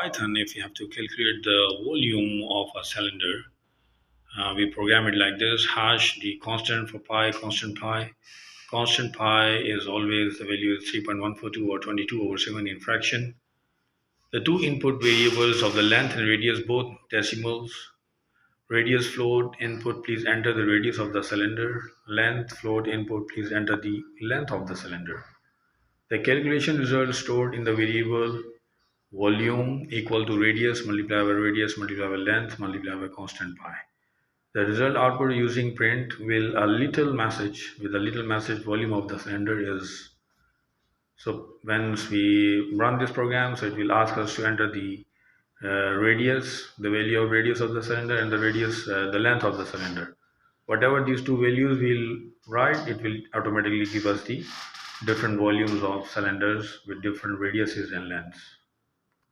Python, if you have to calculate the volume of a cylinder, we program it like this: hash the constant for pi, constant pi. Constant pi is always the value is 3.142 or 22 over 7 in fraction. The two input variables of the length and radius, both decimals. Radius float input, please enter the radius of the cylinder. Length float input, please enter the length of the cylinder. The calculation result stored in the variable volume equal to radius multiplied by radius multiplied by length multiplied by constant pi. The result output using print will a little message with a little message volume of the cylinder is. So once we run this program, so it will ask us to enter the radius, the value of radius of the cylinder, and the radius, the length of the cylinder. Whatever these two values will write, it will automatically give us the different volumes of cylinders with different radiuses and lengths.